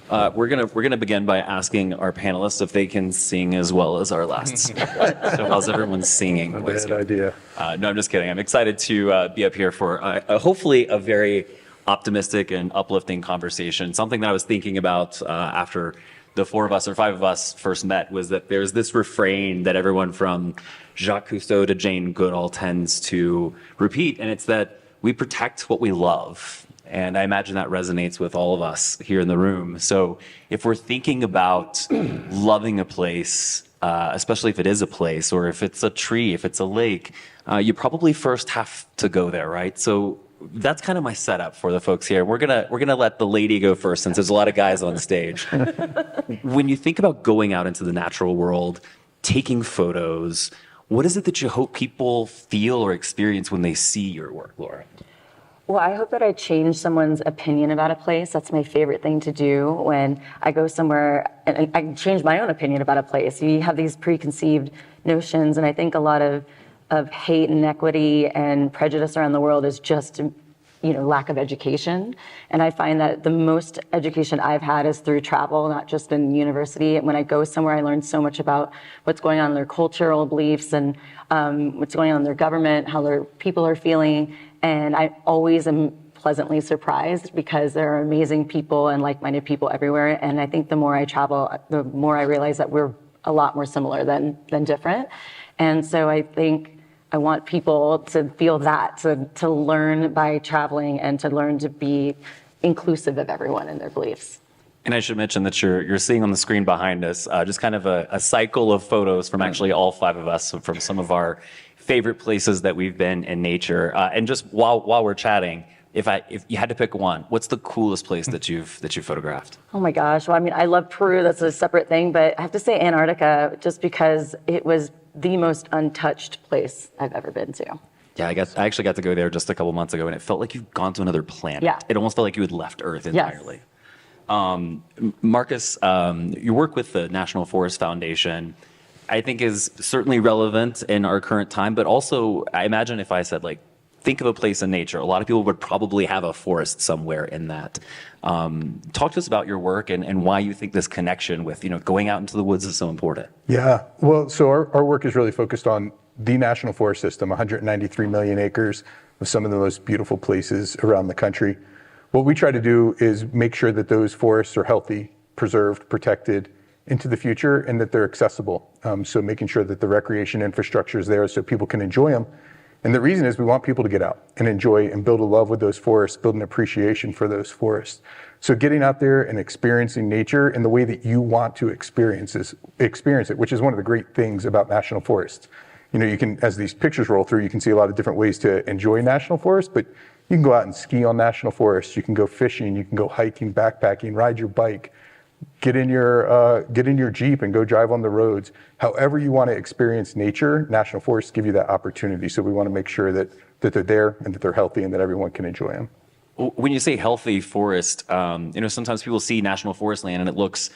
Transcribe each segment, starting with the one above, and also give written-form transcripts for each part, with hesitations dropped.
We're gonna begin by asking our panelists if they can sing as well as our last speaker. So how's everyone singing? Not a bad idea. No, I'm just kidding. I'm excited to be up here for hopefully a very optimistic and uplifting conversation. Something that I was thinking about after the four of us or five of us first met was that there's this refrain that everyone from Jacques Cousteau to Jane Goodall tends to repeat, and it's that we protect what we love. And I imagine that resonates with all of us here in the room. So if we're thinking about loving a place, especially if it is a place or if it's a tree, if it's a lake, you probably first have to go there, right? So that's kind of my setup for the folks here. We're gonna let the lady go first since there's a lot of guys on stage. When you think about going out into the natural world, taking photos, what is it that you hope people feel or experience when they see your work, Laura? Well, I hope that I change someone's opinion about a place. That's my favorite thing to do when I go somewhere, and I change my own opinion about a place. You have these preconceived notions, and I think a lot of hate and inequity and prejudice around the world is just, lack of education. And I find that the most education I've had is through travel, not just in university. And when I go somewhere, I learn so much about what's going on in their cultural beliefs and what's going on in their government, how their people are feeling. And I always am pleasantly surprised because there are amazing people and like-minded people everywhere. And I think the more I travel, the more I realize that we're a lot more similar than different. And so I think I want people to feel that, to learn by traveling and to learn to be inclusive of everyone and their beliefs. And I should mention that you're seeing on the screen behind us just kind of a cycle of photos from actually all five of us, so from some of our favorite places that we've been in nature. And just while we're chatting, if you had to pick one, what's the coolest place that you've photographed? Oh my gosh. Well, I mean, I love Peru. That's a separate thing, but I have to say Antarctica just because it was the most untouched place I've ever been to. Yeah, I actually got to go there just a couple months ago, and it felt like you've gone to another planet. Yeah. It almost felt like you had left Earth entirely. Yes. Marcus, your work with the National Forest Foundation, I think is certainly relevant in our current time, but also I imagine if I said think of a place in nature, a lot of people would probably have a forest somewhere in that. Talk to us about your work and why you think this connection with going out into the woods is so important. Yeah, well, so our work is really focused on the national forest system, 193 million acres of some of the most beautiful places around the country. What we try to do is make sure that those forests are healthy, preserved, protected into the future, and that they're accessible. So making sure that the recreation infrastructure is there so people can enjoy them. And the reason is we want people to get out and enjoy and build a love with those forests, build an appreciation for those forests. So getting out there and experiencing nature in the way that you want to experience it, which is one of the great things about national forests. You can, as these pictures roll through, you can see a lot of different ways to enjoy national forests, but you can go out and ski on national forests, you can go fishing, you can go hiking, backpacking, ride your bike, get in your Jeep and go drive on the roads. However you want to experience nature, national forests give you that opportunity. So we want to make sure that they're there and that they're healthy and that everyone can enjoy them. When you say healthy forest, sometimes people see national forest land and it looks,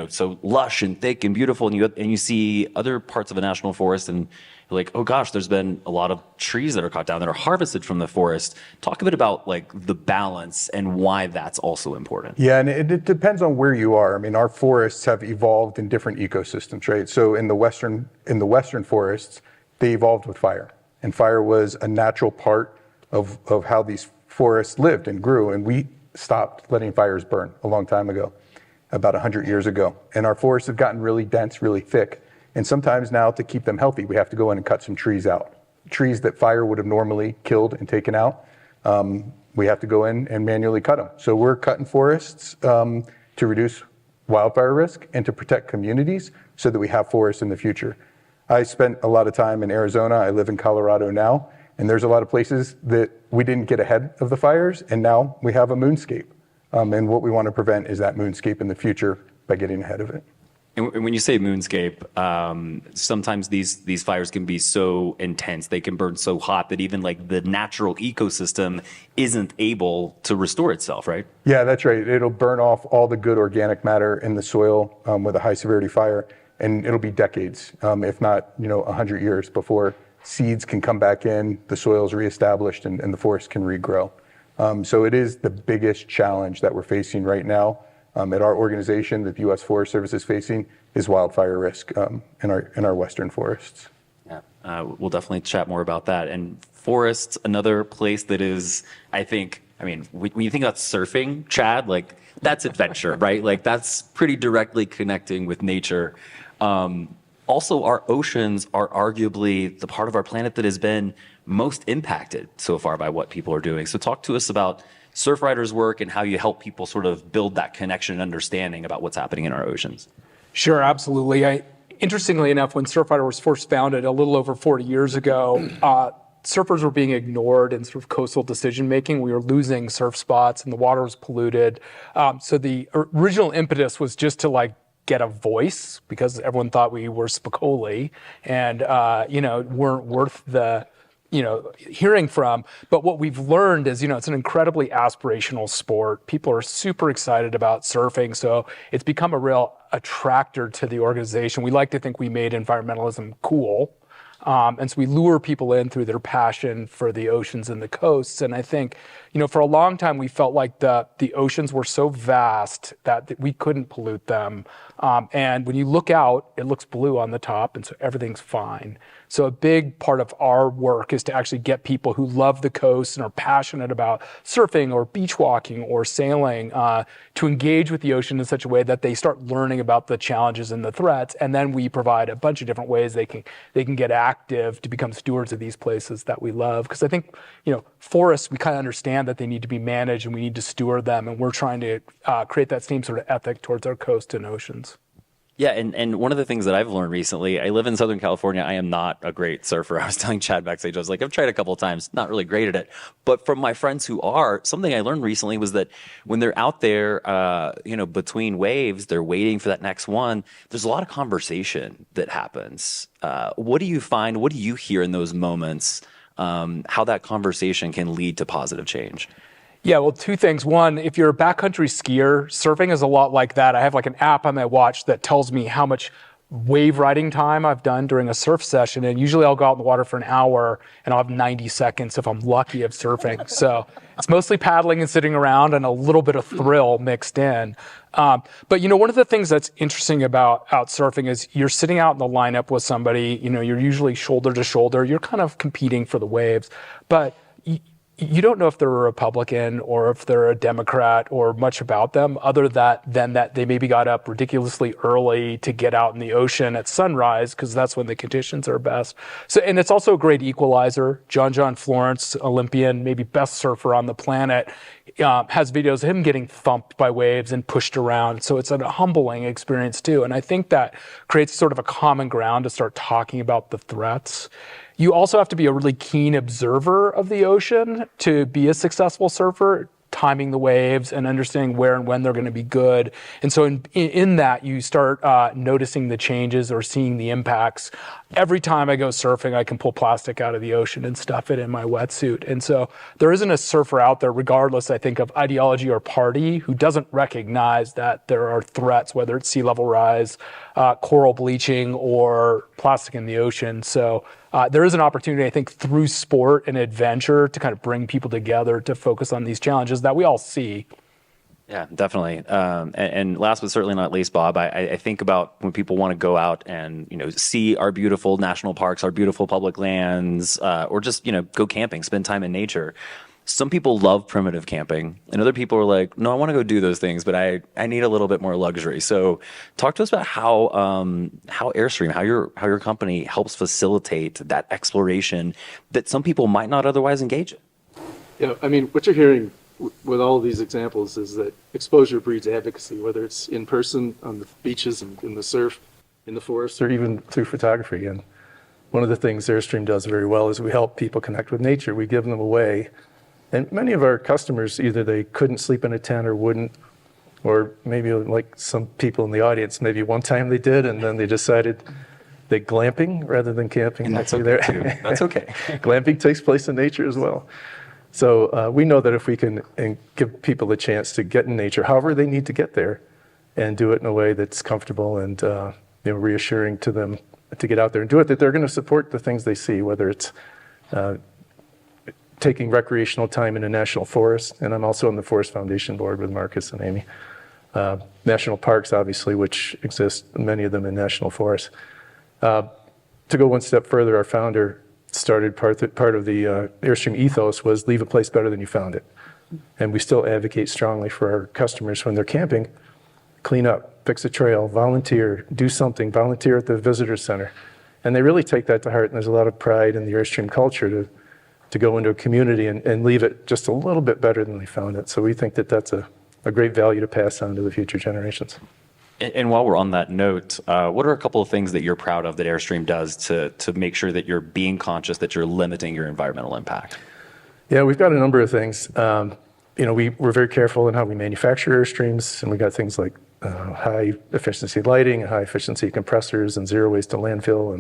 so lush and thick and beautiful, and you see other parts of a national forest and you're like, oh gosh, there's been a lot of trees that are cut down that are harvested from the forest. Talk a bit about the balance and why that's also important. Yeah, and it depends on where you are. I mean, our forests have evolved in different ecosystems, right? So in the western forests, they evolved with fire, and fire was a natural part of how these forests lived and grew, and we stopped letting fires burn a long time ago, about 100 years ago. And our forests have gotten really dense, really thick. And sometimes now to keep them healthy, we have to go in and cut some trees out. Trees that fire would have normally killed and taken out, we have to go in and manually cut them. So we're cutting forests to reduce wildfire risk and to protect communities so that we have forests in the future. I spent a lot of time in Arizona. I live in Colorado now. And there's a lot of places that we didn't get ahead of the fires, and now we have a moonscape. And what we want to prevent is that moonscape in the future by getting ahead of it. And when you say moonscape, sometimes these fires can be so intense, they can burn so hot that even the natural ecosystem isn't able to restore itself, right? Yeah, that's right. It'll burn off all the good organic matter in the soil with a high severity fire, and it'll be decades, if not 100 years before seeds can come back in, the soil's reestablished, and the forest can regrow. So it is the biggest challenge that we're facing right now at our organization that the U.S. Forest Service is facing is wildfire risk in our western forests. Yeah, we'll definitely chat more about that. And forests, another place that is, I think, I mean, when you think about surfing, Chad, like that's adventure, right? Like that's pretty directly connecting with nature. Also, our oceans are arguably the part of our planet that has been most impacted so far by what people are doing. So talk to us about Surfrider's work and how you help people sort of build that connection and understanding about what's happening in our oceans. Sure, absolutely. Interestingly enough, when Surfrider was first founded a little over 40 years ago, surfers were being ignored in sort of coastal decision making. We were losing surf spots and the water was polluted. So the original impetus was just to like get a voice because everyone thought we were Spicoli and weren't worth the hearing from. But what we've learned is, it's an incredibly aspirational sport. People are super excited about surfing. So it's become a real attractor to the organization. We like to think we made environmentalism cool. And so we lure people in through their passion for the oceans and the coasts. And I think, for a long time, we felt like the oceans were so vast that we couldn't pollute them. And when you look out, it looks blue on the top, and so everything's fine. So a big part of our work is to actually get people who love the coast and are passionate about surfing or beach walking or sailing to engage with the ocean in such a way that they start learning about the challenges and the threats. And then we provide a bunch of different ways they can get active to become stewards of these places that we love. Because I think, forests, we kind of understand that they need to be managed and we need to steward them. And we're trying to create that same sort of ethic towards our coast and oceans. Yeah, and one of the things that I've learned recently, I live in Southern California. I am not a great surfer. I was telling Chad backstage, I was like, I've tried a couple of times, not really great at it. But from my friends who are, something I learned recently was that when they're out there, between waves, they're waiting for that next one. There's a lot of conversation that happens. What do you find? What do you hear in those moments? How that conversation can lead to positive change? Yeah, well, two things. One, if you're a backcountry skier, surfing is a lot like that. I have like an app on my watch that tells me how much wave riding time I've done during a surf session. And usually I'll go out in the water for an hour and I'll have 90 seconds if I'm lucky of surfing. So it's mostly paddling and sitting around and a little bit of thrill mixed in. But one of the things that's interesting about out surfing is you're sitting out in the lineup with somebody, you're usually shoulder to shoulder. You're kind of competing for the waves. But you don't know if they're a Republican or if they're a Democrat or much about them other than that they maybe got up ridiculously early to get out in the ocean at sunrise because that's when the conditions are best. So, and it's also a great equalizer. John Florence, Olympian, maybe best surfer on the planet, has videos of him getting thumped by waves and pushed around. So it's a humbling experience too. And I think that creates sort of a common ground to start talking about the threats. You also have to be a really keen observer of the ocean to be a successful surfer, timing the waves and understanding where and when they're going to be good. And so in that, you start noticing the changes or seeing the impacts. Every time I go surfing, I can pull plastic out of the ocean and stuff it in my wetsuit. And so there isn't a surfer out there, regardless, I think, of ideology or party, who doesn't recognize that there are threats, whether it's sea level rise, coral bleaching, or plastic in the ocean. So there is an opportunity, I think, through sport and adventure to kind of bring people together to focus on these challenges that we all see. Yeah, definitely. And last but certainly not least, Bob, I think about when people want to go out and, see our beautiful national parks, our beautiful public lands, or just, go camping, spend time in nature. Some people love primitive camping, and other people are like, no, I want to go do those things, but I need a little bit more luxury. So talk to us about how Airstream, how your company helps facilitate that exploration that some people might not otherwise engage in. Yeah, I mean, what you're hearing with all of these examples is that exposure breeds advocacy, whether it's in person, on the beaches, and in the surf, in the forest, or even through photography. And one of the things Airstream does very well is we help people connect with nature. We give them away. And many of our customers, either they couldn't sleep in a tent or wouldn't, or maybe like some people in the audience, maybe one time they did, and then they decided they glamping rather than camping. And that's okay too. That's okay. Glamping takes place in nature as well. So we know that if we can give people the chance to get in nature, however they need to get there, and do it in a way that's comfortable and reassuring to them to get out there and do it, that they're going to support the things they see, whether it's taking recreational time in a national forest, and I'm also on the Forest Foundation board with Marcus and Amy. national parks, obviously, which exist, many of them in national forests. To go one step further, our founder started part of the Airstream ethos was leave a place better than you found it. And we still advocate strongly for our customers when they're camping, clean up, fix a trail, volunteer, do something, volunteer at the visitor center. And they really take that to heart, and there's a lot of pride in the Airstream culture to go into a community and leave it just a little bit better than they found it. So we think that that's a great value to pass on to the future generations. And while we're on that note, what are a couple of things that you're proud of that Airstream does to make sure that you're being conscious that you're limiting your environmental impact? Yeah, we've got a number of things. We're very careful in how we manufacture Airstreams, and we got things like high efficiency lighting, and high efficiency compressors, and zero waste to landfill,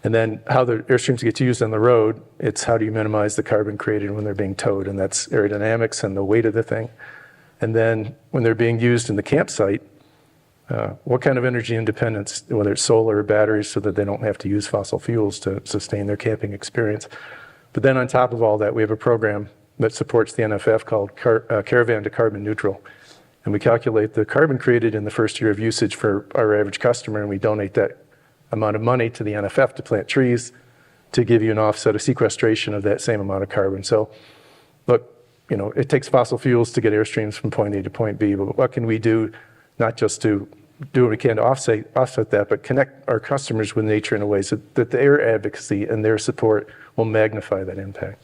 and then how the Airstreams get used on the road. It's how do you minimize the carbon created when they're being towed, and that's aerodynamics and the weight of the thing. And then when they're being used in the campsite, what kind of energy independence, whether it's solar or batteries, so that they don't have to use fossil fuels to sustain their camping experience. But then on top of all that, we have a program that supports the NFF called Caravan to Carbon Neutral. And we calculate the carbon created in the first year of usage for our average customer, and we donate that amount of money to the NFF to plant trees to give you an offset of sequestration of that same amount of carbon. So look, it takes fossil fuels to get Airstreams from point A to point B, but what can we do not just to do what we can to offset that, but connect our customers with nature in a way so that their advocacy and their support will magnify that impact.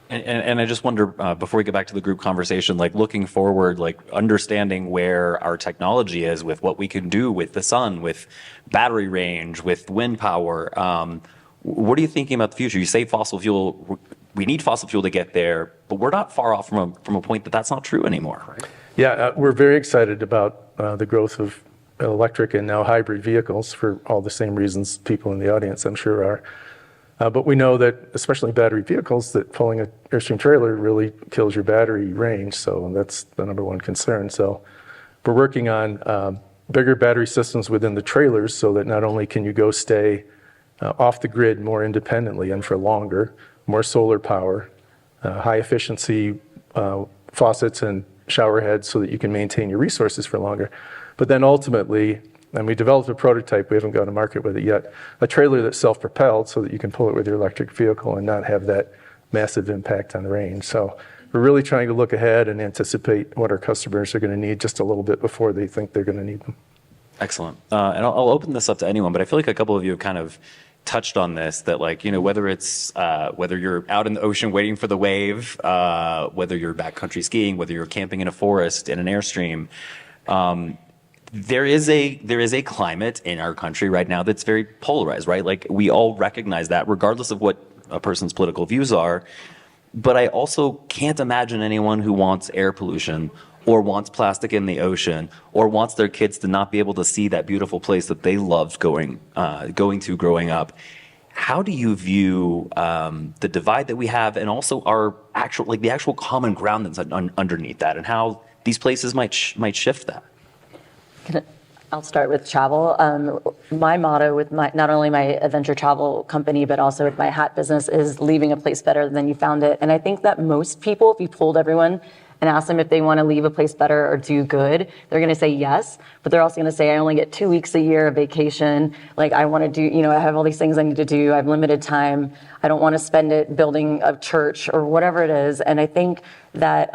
And I just wonder, before we get back to the group conversation, like looking forward, like understanding where our technology is with what we can do with the sun, with battery range, with wind power. What are you thinking about the future? You say fossil fuel, we need fossil fuel to get there, but we're not far off from a point that that's not true anymore, right? Yeah, we're very excited about the growth of electric and now hybrid vehicles for all the same reasons people in the audience, I'm sure, are. But we know that, especially battery vehicles, that pulling an Airstream trailer really kills your battery range. So that's the number one concern. So we're working on bigger battery systems within the trailers so that not only can you go stay off the grid more independently and for longer, more solar power, high efficiency faucets and shower heads so that you can maintain your resources for longer. But then ultimately, and we developed a prototype, we haven't gone to market with it yet, a trailer that's self-propelled so that you can pull it with your electric vehicle and not have that massive impact on range. So we're really trying to look ahead and anticipate what our customers are going to need just a little bit before they think they're going to need them. Excellent. And I'll open this up to anyone, but I feel like a couple of you have kind of touched on this, that like, whether it's, whether you're out in the ocean waiting for the wave, whether you're backcountry skiing, whether you're camping in a forest, in an Airstream, there is a climate in our country right now that's very polarized, right? Like we all recognize that regardless of what a person's political views are. But I also can't imagine anyone who wants air pollution or wants plastic in the ocean or wants their kids to not be able to see that beautiful place that they loved going to growing up. How do you view the divide that we have and also our the actual common ground that's underneath that, and how these places might shift that? I'll start with travel. My motto with not only my adventure travel company, but also with my hat business is leaving a place better than you found it. And I think that most people, if you polled everyone and asked them if they want to leave a place better or do good, they're going to say yes, but they're also going to say, I only get 2 weeks a year of vacation. Like I want to do, I have all these things I need to do. I have limited time. I don't want to spend it building a church or whatever it is. And I think that,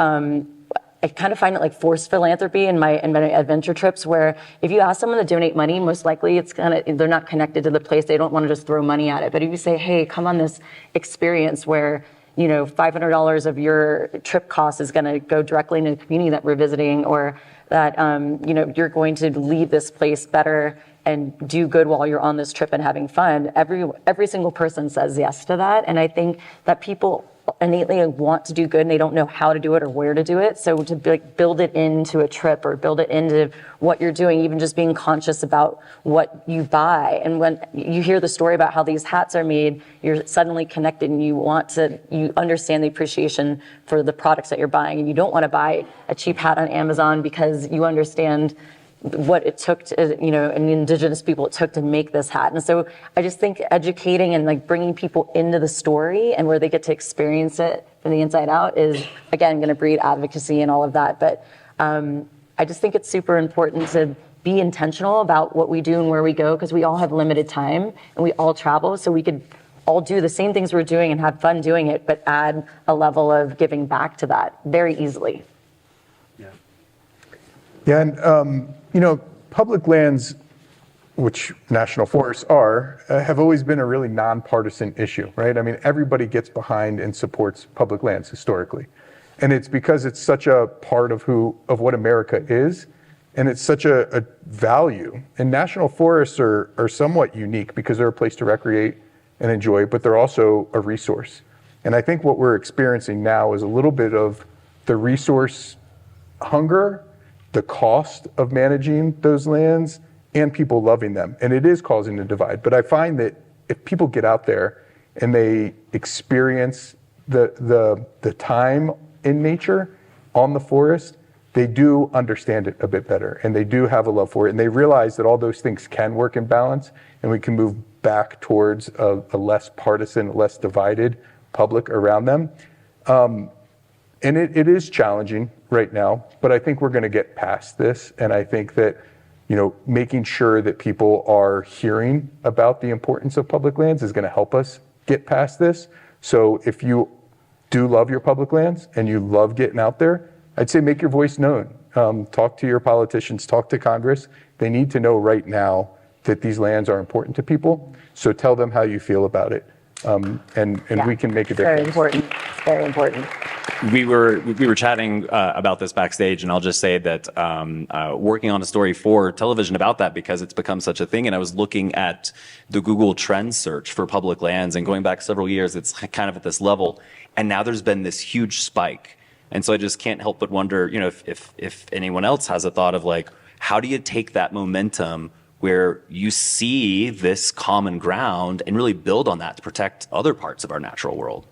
I kind of find it like forced philanthropy in my adventure trips, where if you ask someone to donate money, most likely they're not connected to the place. They don't want to just throw money at it. But if you say, hey, come on this experience where, $500 of your trip cost is going to go directly into the community that we're visiting, or that, you're going to leave this place better and do good while you're on this trip and having fun. Every single person says yes to that. And I think that people innately want to do good and they don't know how to do it or where to do it. So to build it into a trip or build it into what you're doing, even just being conscious about what you buy. And when you hear the story about how these hats are made, you're suddenly connected and you understand the appreciation for the products that you're buying. And you don't want to buy a cheap hat on Amazon because you understand what it took to, and the indigenous people it took to make this hat. And so I just think educating and bringing people into the story and where they get to experience it from the inside out is, again, going to breed advocacy and all of that. But I I just think it's super important to be intentional about what we do and where we go, because we all have limited time and we all travel, so we could all do the same things we're doing and have fun doing it, but add a level of giving back to that very easily. Yeah, and public lands, which national forests are, have always been a really nonpartisan issue, right? I mean, everybody gets behind and supports public lands historically. And it's because it's such a part of what America is, and it's such a value. And national forests are somewhat unique because they're a place to recreate and enjoy, but they're also a resource. And I think what we're experiencing now is a little bit of the resource hunger, the cost of managing those lands, and people loving them. And it is causing a divide. But I find that if people get out there and they experience the time in nature on the forest, they do understand it a bit better, and they do have a love for it, and they realize that all those things can work in balance, and we can move back towards a less partisan, less divided public around them. And it is challenging right now, but I think we're going to get past this, and I think that making sure that people are hearing about the importance of public lands is going to help us get past this. So if you do love your public lands and you love getting out there, I'd say make your voice known. Talk to your politicians, talk to Congress. They need to know right now that these lands are important to people. So tell them how you feel about it, and we can make a difference. Very important. It's very important. We were chatting about this backstage, and I'll just say that working on a story for television about that, because it's become such a thing. And I was looking at the Google Trends search for public lands, and going back several years, it's kind of at this level. And now there's been this huge spike. And so I just can't help but wonder, if anyone else has a thought of like, how do you take that momentum where you see this common ground and really build on that to protect other parts of our natural world?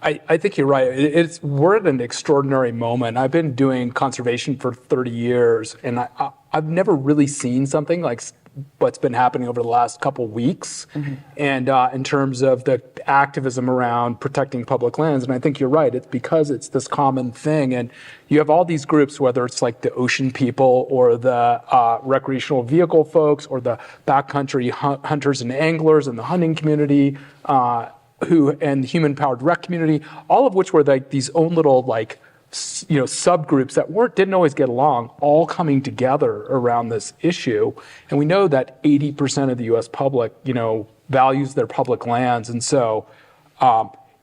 I think you're right. We're at an extraordinary moment. I've been doing conservation for 30 years, and I've never really seen something like what's been happening over the last couple weeks, and in terms of the activism around protecting public lands. And I think you're right. It's because it's this common thing, and you have all these groups, whether it's like the ocean people or the recreational vehicle folks or the backcountry hunters and anglers and the hunting community, and the human-powered rec community, all of which were like these own little subgroups that didn't always get along, all coming together around this issue. And we know that 80% of the U.S. public, values their public lands, and so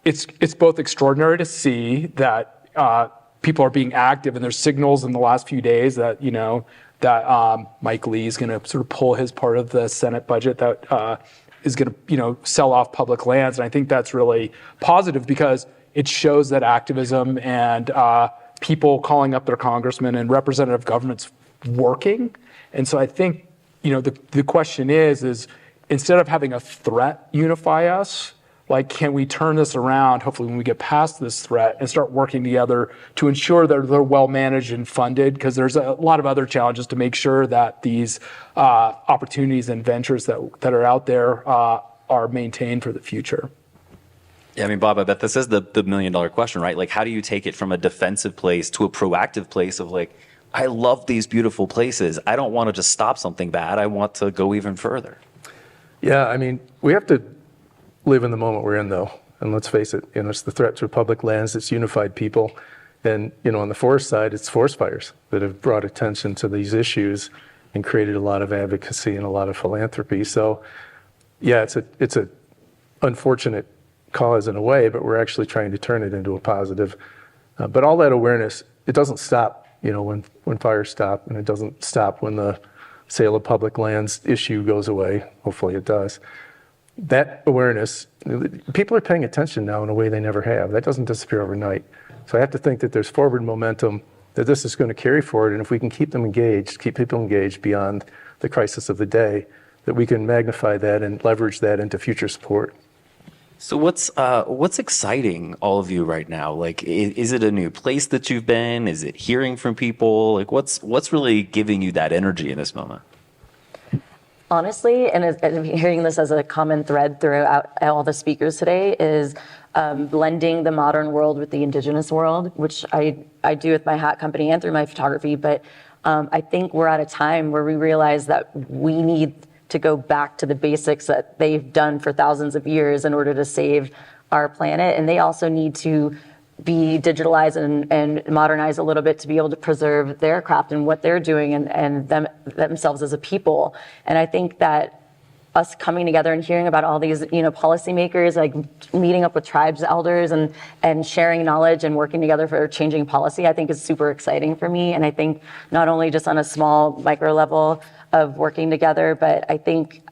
it's both extraordinary to see that people are being active, and there's signals in the last few days that that Mike Lee is going to sort of pull his part of the Senate budget that is going to sell off public lands. And I think that's really positive because it shows that activism and people calling up their congressmen and representative governments working. And so I think the question is instead of having a threat unify us, like, can we turn this around, hopefully when we get past this threat, and start working together to ensure that they're well managed and funded? Because there's a lot of other challenges to make sure that these opportunities and ventures that are out there are maintained for the future. Yeah, I mean, Bob, I bet this is the $1 million question, right? Like, how do you take it from a defensive place to a proactive place of like, I love these beautiful places. I don't want to just stop something bad. I want to go even further. Yeah, I mean, we have to live in the moment we're in, though. And let's face it, it's the threat to public lands, it's unified people. And, on the forest side, it's forest fires that have brought attention to these issues and created a lot of advocacy and a lot of philanthropy. So, yeah, it's a unfortunate cause in a way, but we're actually trying to turn it into a positive. But all that awareness, it doesn't stop, when fires stop, and it doesn't stop when the sale of public lands issue goes away. Hopefully it does. That awareness, people are paying attention now in a way they never have. That doesn't disappear overnight. So I have to think that there's forward momentum, that this is going to carry forward, and if we can keep them engaged, keep people engaged beyond the crisis of the day, that we can magnify that and leverage that into future support. So what's exciting all of you right now? Like, is it a new place that you've been? Is it hearing from people? Like, what's really giving you that energy in this moment? Honestly, and hearing this as a common thread throughout all the speakers today, is blending the modern world with the indigenous world, which I do with my hat company and through my photography. But I think we're at a time where we realize that we need to go back to the basics that they've done for thousands of years in order to save our planet. And they also need to be digitalized and modernized a little bit to be able to preserve their craft and what they're doing and themselves as a people. And I think that us coming together and hearing about all these, policymakers, like meeting up with tribes elders and sharing knowledge and working together for changing policy, I think is super exciting for me. And I think not only just on a small micro level of working together, but I think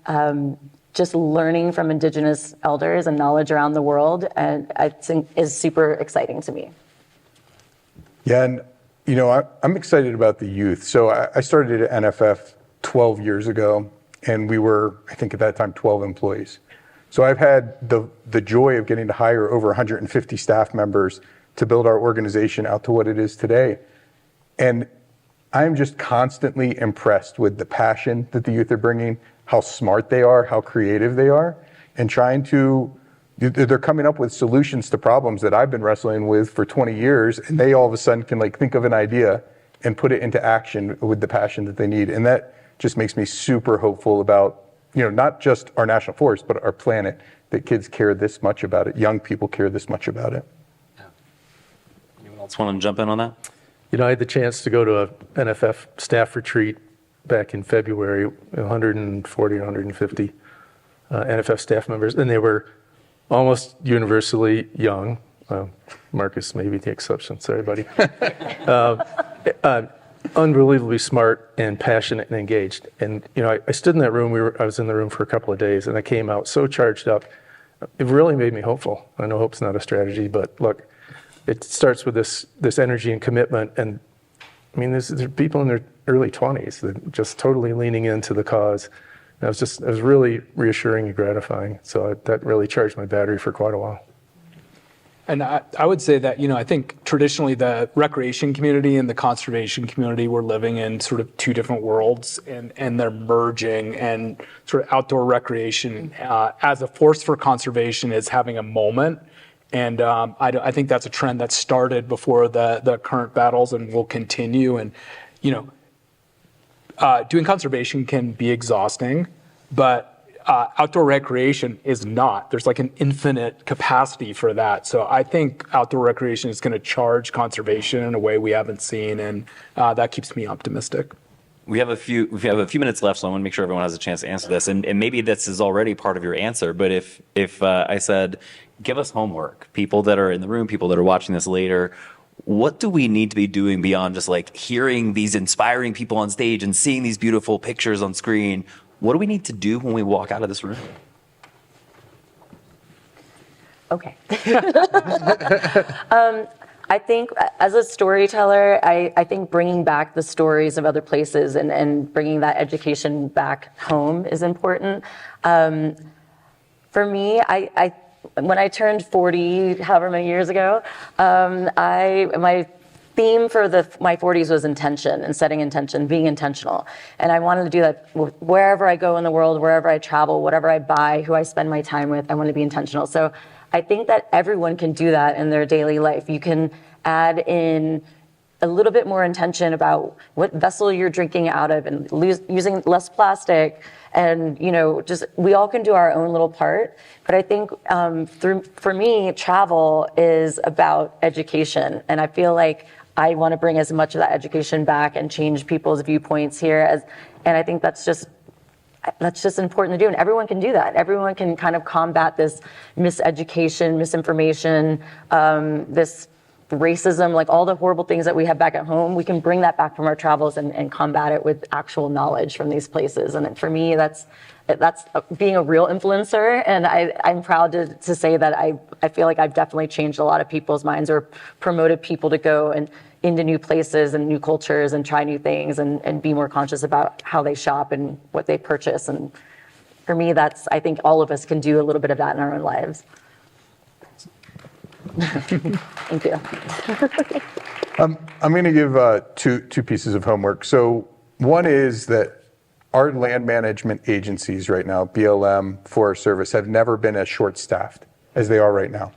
just learning from indigenous elders and knowledge around the world, and I think is super exciting to me. Yeah, and I'm excited about the youth. So I started at NFF 12 years ago, and we were, I think at that time, 12 employees. So I've had the joy of getting to hire over 150 staff members to build our organization out to what it is today. And I'm just constantly impressed with the passion that the youth are bringing, how smart they are, how creative they are, and they're coming up with solutions to problems that I've been wrestling with for 20 years, and they all of a sudden can think of an idea and put it into action with the passion that they need. And that just makes me super hopeful about, not just our national forest, but our planet, that kids care this much about it, young people care this much about it. Anyone else want to jump in on that? I had the chance to go to a NFF staff retreat back in February, 140 or 150 NFF staff members, and they were almost universally young. Marcus may be the exception, sorry, buddy. Unbelievably smart and passionate and engaged. And, I stood in that room, I was in the room for a couple of days, and I came out so charged up. It really made me hopeful. I know hope's not a strategy, but look, it starts with this energy and commitment. And there's people in their early 20s that just totally leaning into the cause. And it was really reassuring and gratifying. So that really charged my battery for quite a while. And I would say that, I think traditionally the recreation community and the conservation community were living in sort of two different worlds, and they're merging, and sort of outdoor recreation as a force for conservation is having a moment. And I think that's a trend that started before the current battles and will continue. And, doing conservation can be exhausting, but outdoor recreation is not. There's an infinite capacity for that. So I think outdoor recreation is going to charge conservation in a way we haven't seen, and that keeps me optimistic. We have a few minutes left, so I want to make sure everyone has a chance to answer this. And maybe this is already part of your answer, but if I said, give us homework, people that are in the room, people that are watching this later, what do we need to be doing beyond just hearing these inspiring people on stage and seeing these beautiful pictures on screen? What do we need to do when we walk out of this room? Okay. I think as a storyteller, I think bringing back the stories of other places and bringing that education back home is important. For me, when I turned 40, however many years ago, my theme for my 40s was intention and setting intention, being intentional. And I wanted to do that wherever I go in the world, wherever I travel, whatever I buy, who I spend my time with, I want to be intentional. So I think that everyone can do that in their daily life. You can add in a little bit more intention about what vessel you're drinking out of and using less plastic. And, just we all can do our own little part. But I think for me, travel is about education. And I feel like I want to bring as much of that education back and change people's viewpoints here. And I think that's just important to do. And everyone can do that. Everyone can kind of combat this miseducation, misinformation, this racism, all the horrible things that we have back at home. We can bring that back from our travels and combat it with actual knowledge from these places. And for me, that's being a real influencer. And I'm proud to say that I feel like I've definitely changed a lot of people's minds or promoted people to go and into new places and new cultures and try new things and be more conscious about how they shop and what they purchase. And for me, I think all of us can do a little bit of that in our own lives. Thank you. I'm going to give two pieces of homework. So one is that our land management agencies right now, BLM, Forest Service, have never been as short-staffed as they are right now.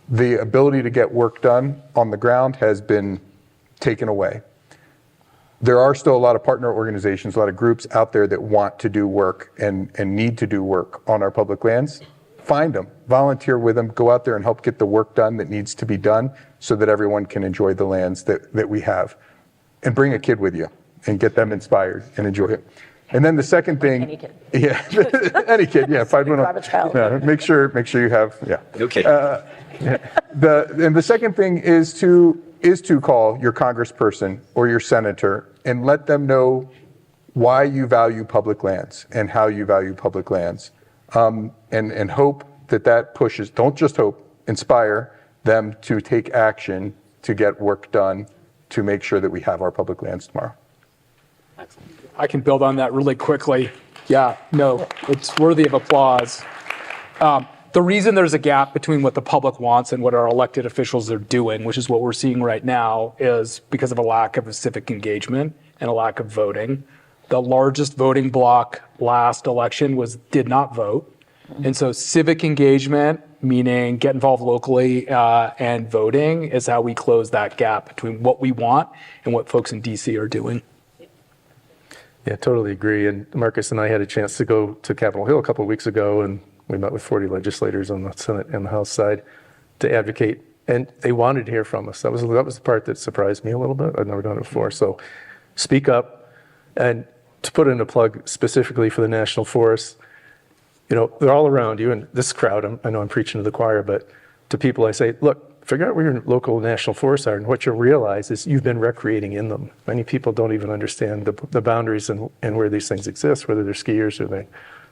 The ability to get work done on the ground has been taken away. there are still a lot of partner organizations, a lot of groups out there that want to do work and need to do work on our public lands. Find them, volunteer with them, go out there and help get the work done that needs to be done so that everyone can enjoy the lands that we have. And bring a kid with you and get them inspired and enjoy it. And then the second thing. Any kid. Yeah, any kid, yeah. Find one. Grab a child. Yeah, make sure you have, yeah. Okay. And the second thing is to call your congressperson or your senator and let them know why you value public lands and how you value public lands. And hope that pushes, don't just hope, inspire them to take action to get work done to make sure that we have our public lands tomorrow. I can build on that really quickly. Yeah, no, it's worthy of applause. The reason there's a gap between what the public wants and what our elected officials are doing, which is what we're seeing right now, is because of a lack of civic engagement and a lack of voting. The largest voting bloc last election did not vote. And so civic engagement, meaning get involved locally and voting, is how we close that gap between what we want and what folks in DC are doing. Yeah, totally agree. And Marcus and I had a chance to go to Capitol Hill a couple of weeks ago, and we met with 40 legislators on the Senate and the House side to advocate, and they wanted to hear from us. That was the part that surprised me a little bit. I'd never done it before. So speak up. And to put in a plug specifically for the National Forests, they're all around you, and this crowd, I know I'm preaching to the choir, but to people I say, look, figure out where your local national forests are, and what you'll realize is you've been recreating in them. Many people don't even understand the boundaries and where these things exist, whether they're skiers or they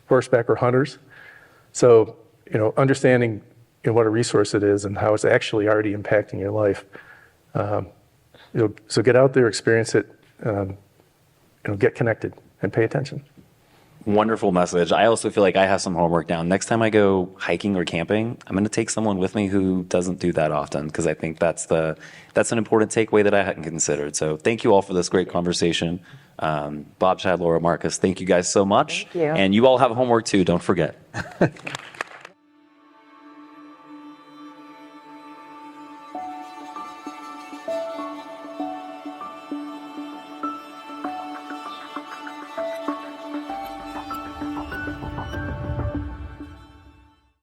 horseback or hunters. So, understanding what a resource it is and how it's actually already impacting your life. So get out there, experience it, get connected and pay attention. Wonderful message. I also feel like I have some homework now. Next time I go hiking or camping, I'm going to take someone with me who doesn't do that often, because I think that's an important takeaway that I hadn't considered. So thank you all for this great conversation. Bob, Chad, Laura, Marcus, thank you guys so much. Thank you. And you all have homework too, don't forget.